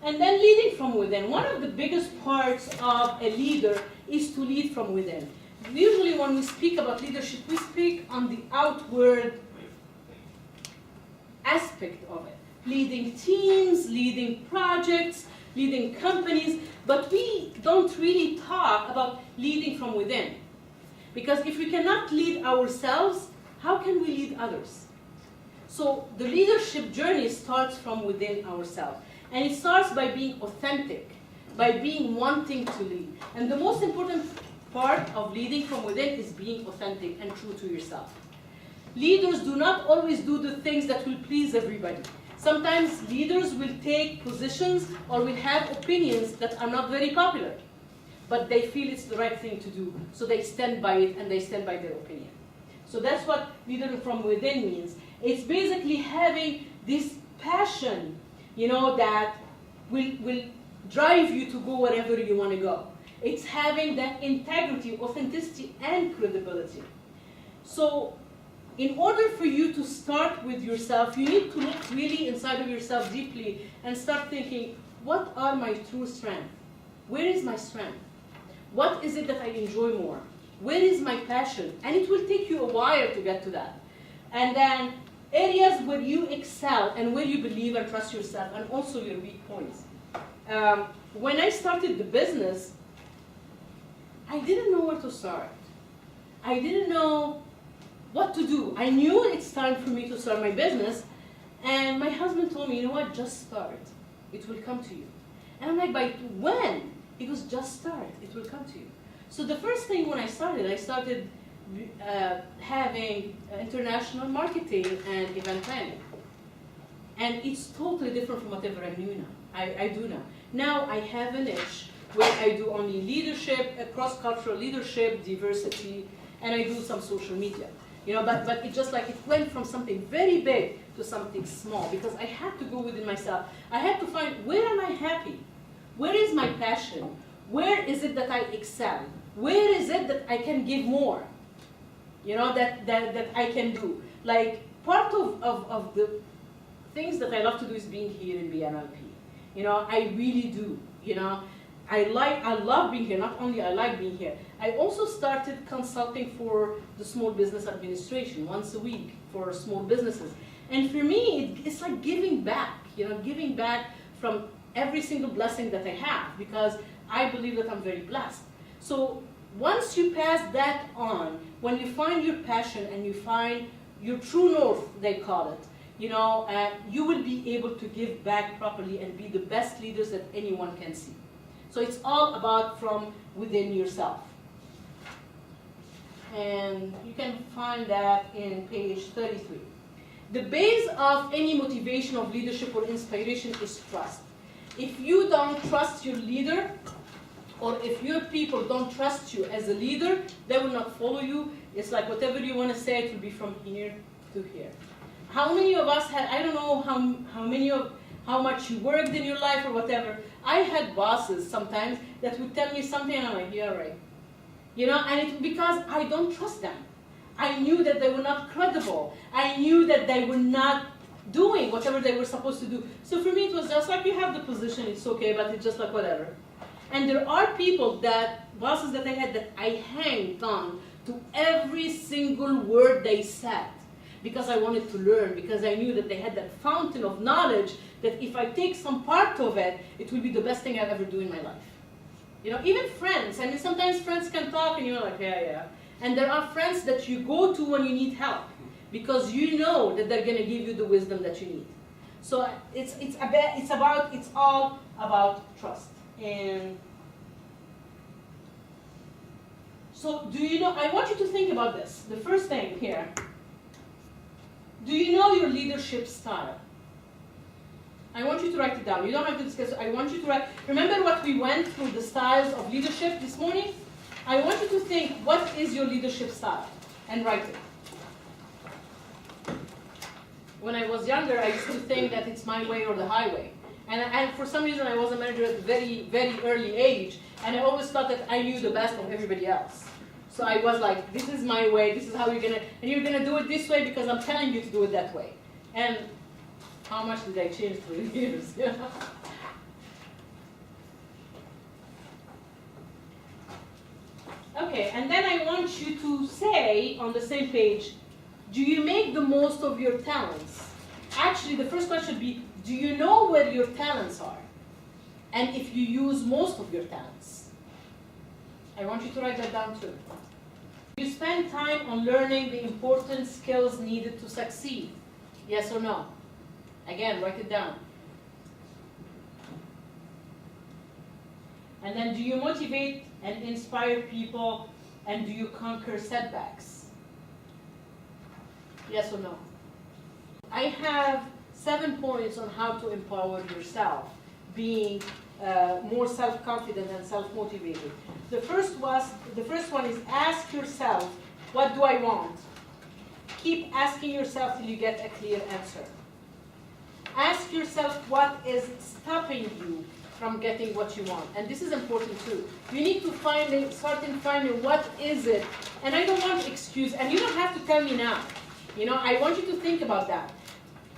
And then leading from within. One of the biggest parts of a leader is to lead from within. Usually when we speak about leadership, we speak on the outward aspect of it. Leading teams, leading projects, leading companies, but we don't really talk about leading from within. Because if we cannot lead ourselves, how can we lead others? So the leadership journey starts from within ourselves. And it starts by being authentic, by being wanting to lead. And the most important part of leading from within is being authentic and true to yourself. Leaders do not always do the things that will please everybody. Sometimes leaders will take positions or will have opinions that are not very popular, but they feel it's the right thing to do, so they stand by it and they stand by their opinion. So that's what leading from within means. It's basically having this passion, that will drive you to go wherever you want to go. It's having that integrity, authenticity, and credibility. So in order for you to start with yourself, you need to look really inside of yourself deeply and start thinking, what are my true strengths? Where is my strength? What is it that I enjoy more? Where is my passion? And it will take you a while to get to that. And then areas where you excel and where you believe and trust yourself, and also your weak points. When I started the business, I didn't know where to start. I didn't know what to do. I knew it's time for me to start my business, and my husband told me, you know what, just start. It will come to you. And I'm like, by when? He goes, just start. It will come to you. So the first thing when I started having international marketing and event planning. And it's totally different from whatever I knew now. I do now. Now I have a niche where I do only leadership, cross-cultural leadership, diversity, and I do some social media. But it just like it went from something very big to something small because I had to go within myself. I had to find, where am I happy? Where is my passion? Where is it that I excel? Where is it that I can give more? That I can do. Like, part of the things that I love to do is being here in BNLP. I really do. I love being here. Not only I like being here. I also started consulting for the Small Business Administration once a week for small businesses. And for me, it's like giving back. Giving back from every single blessing that I have, because I believe that I'm very blessed. So once you pass that on, when you find your passion and you find your true north, they call it, you will be able to give back properly and be the best leaders that anyone can see. So it's all about from within yourself. And you can find that in page 33. The base of any motivation of leadership or inspiration is trust. If you don't trust your leader, or if your people don't trust you as a leader, they will not follow you. It's like whatever you want to say, it will be from here to here. How many of us had, I don't know how much you worked in your life or whatever. I had bosses sometimes that would tell me something and I'm like, yeah, right. And it's because I don't trust them. I knew that they were not credible. I knew that they were not doing whatever they were supposed to do. So for me, it was just like, you have the position, it's okay, but it's just like whatever. And there are bosses that I had, that I hanged on to every single word they said, because I wanted to learn, because I knew that they had that fountain of knowledge that if I take some part of it, it will be the best thing I'll ever do in my life. Even friends. Sometimes friends can talk and you're like, yeah. And there are friends that you go to when you need help, because you know that they're going to give you the wisdom that you need. So it's all about trust. And so I want you to think about this. The first thing here, do you know your leadership style? I want you to write it down. You don't have to discuss it. I want you to write. Remember what we went through, the styles of leadership this morning? I want you to think, what is your leadership style? And write it. When I was younger, I used to think that it's my way or the highway. And for some reason, I was a manager at a very, very early age. And I always thought that I knew the best of everybody else. So I was like, this is my way. This is how you're going to, and you're going to do it this way because I'm telling you to do it that way. And how much did I change through the years? Okay, and then I want you to say on the same page, do you make the most of your talents? Actually, the first question should be, do you know where your talents are? And if you use most of your talents? I want you to write that down too. You spend time on learning the important skills needed to succeed? Yes or no? Again, write it down. And then do you motivate and inspire people, and do you conquer setbacks? Yes or no? I have 7 points on how to empower yourself, being more self-confident and self-motivated. The first one is ask yourself, what do I want? Keep asking yourself till you get a clear answer. Ask yourself what is stopping you from getting what you want. And this is important too. You need to start finding what is it. And I don't want excuse, and you don't have to tell me now. You know, I want you to think about that.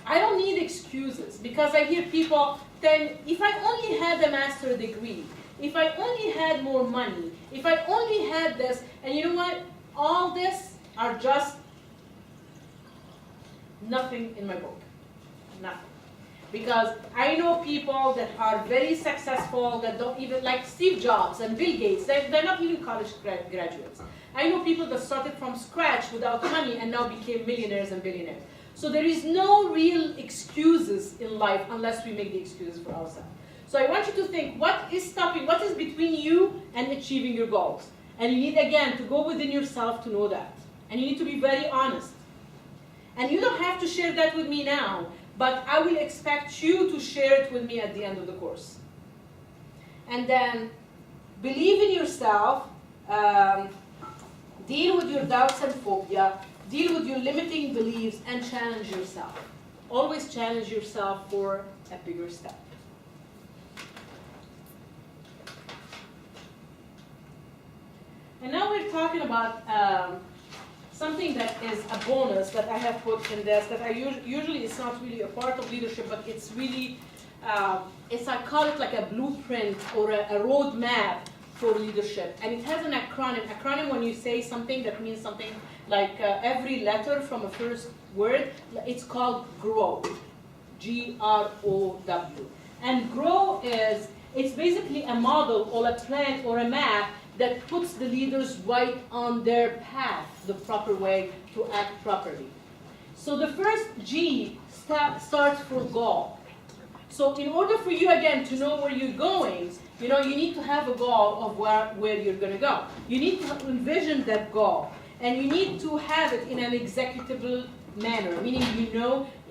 I don't need excuses, because I hear people then, if I only had a master's degree, if I only had more money, if I only had this, and you know what? All this are just nothing in my book. Nothing. Because I know people that are very successful, that don't even, like Steve Jobs and Bill Gates, they're not even college graduates. I know people that started from scratch without money and now became millionaires and billionaires. So there is no real excuses in life unless we make the excuses for ourselves. So I want you to think, what is stopping, what is between you and achieving your goals? And you need, again, to go within yourself to know that. And you need to be very honest. And you don't have to share that with me now, but I will expect you to share it with me at the end of the course. And then, believe in yourself, deal with your doubts and phobia, deal with your limiting beliefs, and challenge yourself. Always challenge yourself for a bigger step. And now we're talking about something that is a bonus that I have put in this, that I usually it's not really a part of leadership, but it's really, I call it like a blueprint or a roadmap for leadership. And it has an acronym. Acronym, when you say something that means something like every letter from a first word, it's called GROW. G-R-O-W. And GROW it's basically a model or a plan or a map that puts the leaders right on their path, the proper way to act properly. So the first G starts for goal. So in order for you, again, to know where you're going, you need to have a goal of where you're going to go. You need to envision that goal. And you need to have it in an executable manner, meaning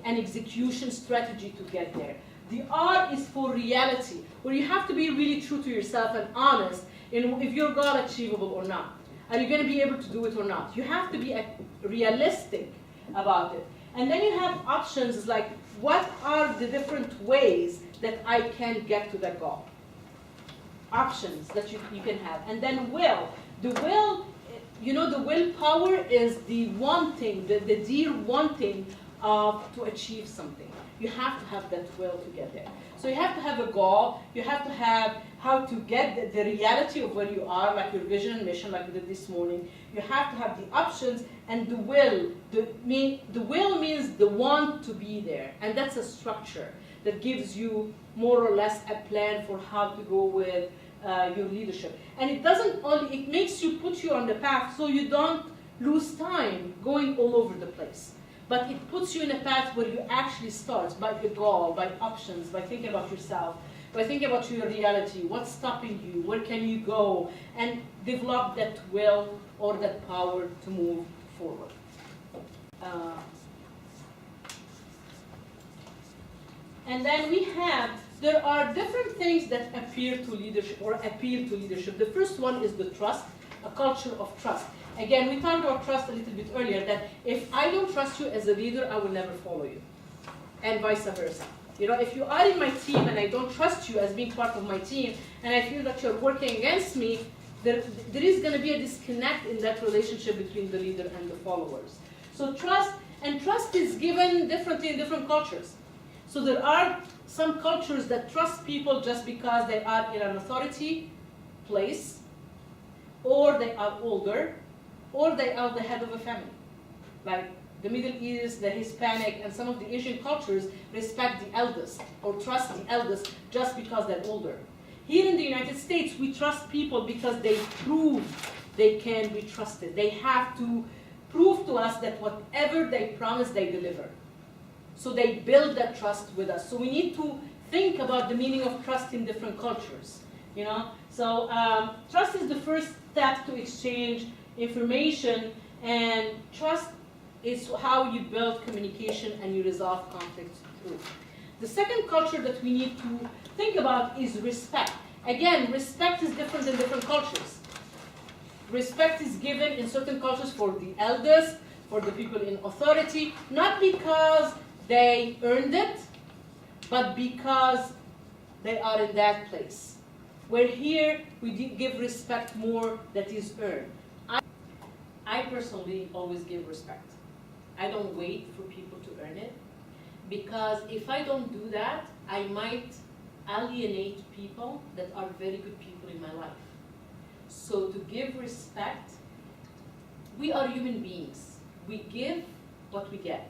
an execution strategy to get there. The R is for reality, where you have to be really true to yourself and honest in if your goal is achievable or not. Are you going to be able to do it or not? You have to be realistic about it. And then you have options like, what are the different ways that I can get to that goal? Options that you can have. And then will. The will, the willpower is the wanting, the dear wanting to achieve something. You have to have that will to get there. So you have to have a goal. You have to have how to get the reality of where you are, like your vision and mission, like we did this morning. You have to have the options and the will. The will means the want to be there. And that's a structure that gives you more or less a plan for how to go with your leadership. And it doesn't only, it makes you, put you on the path so you don't lose time going all over the place. But it puts you in a path where you actually start by the goal, by options, by thinking about yourself, by thinking about your reality, what's stopping you, where can you go, and develop that will or that power to move forward. And then there are different things that appeal to leadership. The first one is the trust, a culture of trust. Again, we talked about trust a little bit earlier, that if I don't trust you as a leader, I will never follow you, and vice versa. If you are in my team and I don't trust you as being part of my team, and I feel that you're working against me, there is going to be a disconnect in that relationship between the leader and the followers. So trust is given differently in different cultures. So there are some cultures that trust people just because they are in an authority place, or they are older, or they are the head of a family. Like the Middle East, the Hispanic, and some of the Asian cultures respect the eldest or trust the eldest just because they're older. Here in the United States, we trust people because they prove they can be trusted. They have to prove to us that whatever they promise, they deliver. So they build that trust with us. So we need to think about the meaning of trust in different cultures. You know, so trust is the first step to exchange information, and trust is how you build communication and you resolve conflicts through. The second culture that we need to think about is respect. Again, respect is different in different cultures. Respect is given in certain cultures for the eldest, for the people in authority, not because they earned it, but because they are in that place. Where here, we give respect more that is earned. I personally always give respect. I don't wait for people to earn it, because if I don't do that, I might alienate people that are very good people in my life. So to give respect, we are human beings. We give what we get,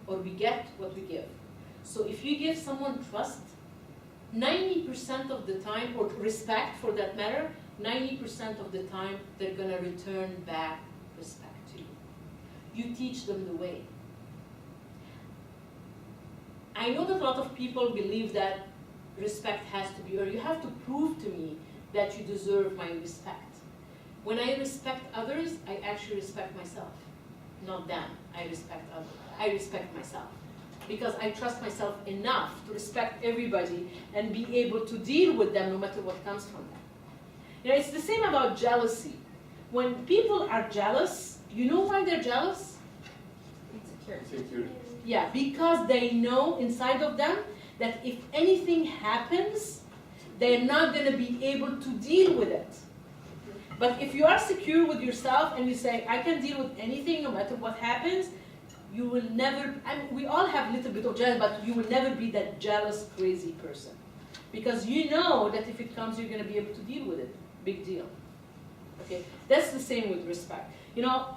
or we get what we give. So if you give someone trust, 90% of the time, or respect for that matter, 90% of the time, they're going to return back respect to you. You teach them the way. I know that a lot of people believe that respect has to be, or you have to prove to me that you deserve my respect. When I respect others, I actually respect myself. Not them. I respect others. I respect myself. Because I trust myself enough to respect everybody and be able to deal with them no matter what comes from them. You know, it's the same about jealousy. When people are jealous, you know why they're jealous? Insecurity. Yeah, because they know inside of them that if anything happens, they're not going to be able to deal with it. But if you are secure with yourself and you say, I can deal with anything no matter what happens, you will never, I mean, we all have a little bit of jealousy, but you will never be that jealous, crazy person. Because you know that if it comes, you're going to be able to deal with it. Big deal. Okay, that's the same with respect. You know,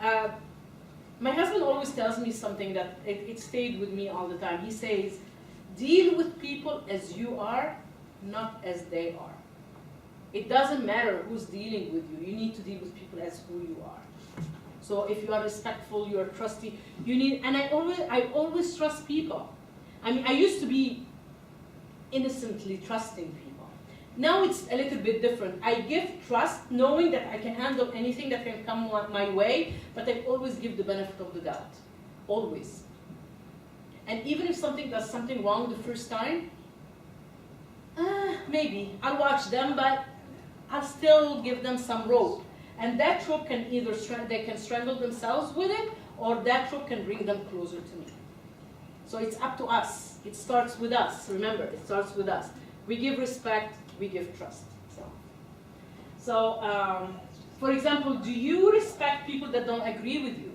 my husband always tells me something that it stayed with me all the time. He says, deal with people as you are, not as they are. It doesn't matter who's dealing with you. You need to deal with people as who you are. So if you are respectful, you are trusty, you need, and I always trust people. I mean, I used to be innocently trusting people. Now it's a little bit different. I give trust knowing that I can handle anything that can come my way, but I always give the benefit of the doubt. Always. And even if something does something wrong the first time, maybe I'll watch them, but I'll still give them some rope. And that rope can either, they can strangle themselves with it, or that rope can bring them closer to me. So it's up to us. It starts with us. Remember, it starts with us. We give respect, we give trust. So for example, do you respect people that don't agree with you?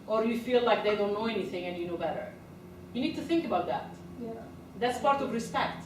Or you feel like they don't know anything and you know better? You need to think about that. Yeah. That's part of respect.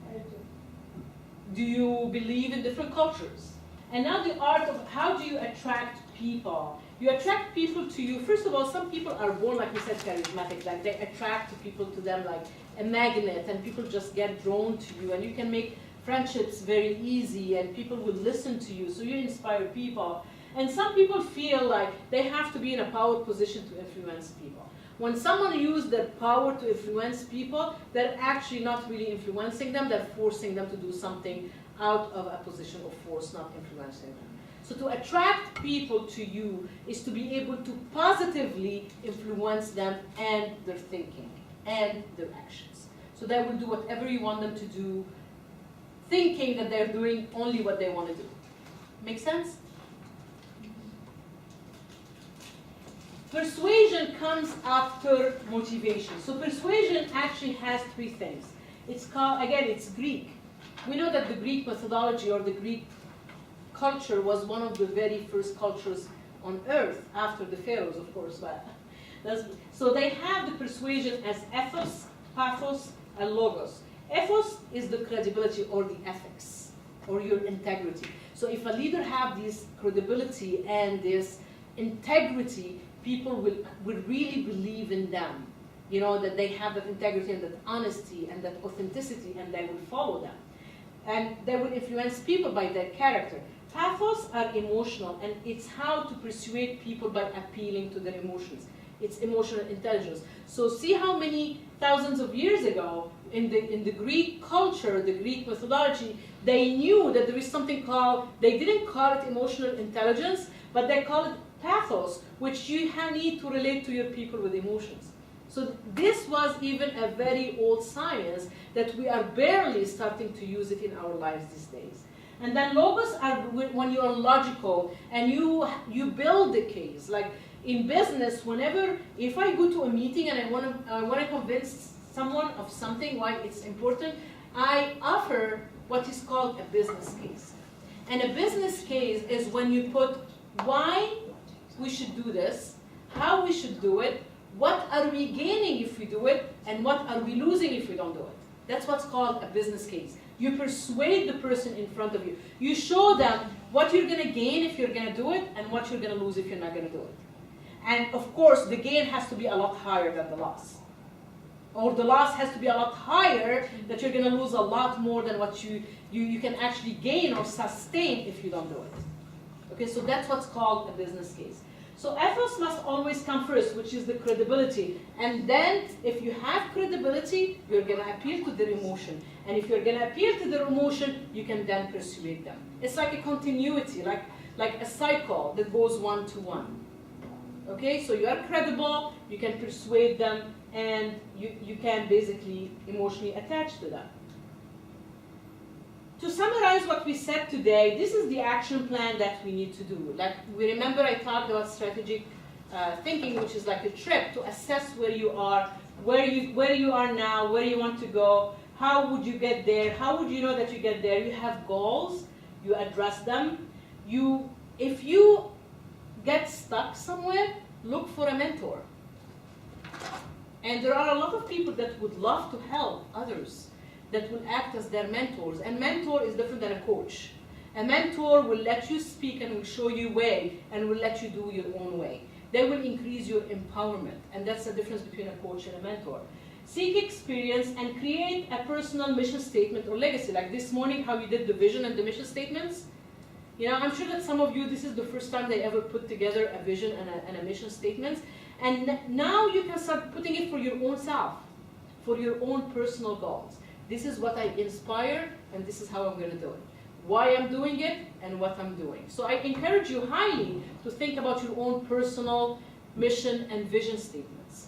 I do. Do you believe in different cultures? And now the art of how do you attract people? You attract people to you. First of all, some people are born, like we said, charismatic. Like they attract people to them like a magnet, and people just get drawn to you. And you can make friendships very easy, and people will listen to you. So you inspire people. And some people feel like they have to be in a power position to influence people. When someone uses their power to influence people, they're actually not really influencing them. They're forcing them to do something out of a position of force, not influencing them. So to attract people to you is to be able to positively influence them and their thinking and their actions. So they will do whatever you want them to do, thinking that they're doing only what they want to do. Make sense? Persuasion comes after motivation. So persuasion actually has three things. It's called, again, it's Greek. We know that the Greek methodology or the Greek culture was one of the very first cultures on earth, after the pharaohs, of course. But so they have the persuasion as ethos, pathos, and logos. Ethos is the credibility or the ethics or your integrity. So if a leader have this credibility and this integrity, people will really believe in them. You know, that they have that integrity and that honesty and that authenticity, and they will follow them. And they will influence people by their character. Pathos are emotional, and it's how to persuade people by appealing to their emotions. It's emotional intelligence. So see how many thousands of years ago, in the Greek culture, the Greek methodology, they knew that there is something called, they didn't call it emotional intelligence, but they call it pathos, which you need to relate to your people with emotions. So this was even a very old science that we are barely starting to use it in our lives these days. And then logos are when you are logical and you build the case. Like in business, if I go to a meeting and I want to convince someone of something, why it's important, I offer what is called a business case. And a business case is when you put why we should do this, how we should do it, what are we gaining if we do it, and what are we losing if we don't do it. That's what's called a business case. You persuade the person in front of you. You show them what you're going to gain if you're going to do it, and what you're going to lose if you're not going to do it. And of course, the gain has to be a lot higher than the loss. Or the loss has to be a lot higher, that you're going to lose a lot more than what you can actually gain or sustain if you don't do it. Okay, so that's what's called a business case. So ethos must always come first, which is the credibility. And then, if you have credibility, you're going to appeal to their emotion. And if you're going to appeal to their emotion, you can then persuade them. It's like a continuity, like a cycle that goes one to one. Okay, so you are credible, you can persuade them, and you can basically emotionally attach to them. To summarize what we said today, this is the action plan that we need to do. Like, we remember I talked about strategic thinking, which is like a trip to assess where you are, where you are now, where you want to go, how would you get there, how would you know that you get there. You have goals, you address them. If you get stuck somewhere, look for a mentor. And there are a lot of people that would love to help others, that will act as their mentors. And mentor is different than a coach. A mentor will let you speak and will show you way and will let you do your own way. They will increase your empowerment. And that's the difference between a coach and a mentor. Seek experience and create a personal mission statement or legacy. Like this morning, how you did the vision and the mission statements. You know, I'm sure that some of you, this is the first time they ever put together a vision and a mission statement. And now you can start putting it for your own self, for your own personal goals. This is what I inspire, and this is how I'm going to do it. Why I'm doing it, and what I'm doing. So I encourage you highly to think about your own personal mission and vision statements.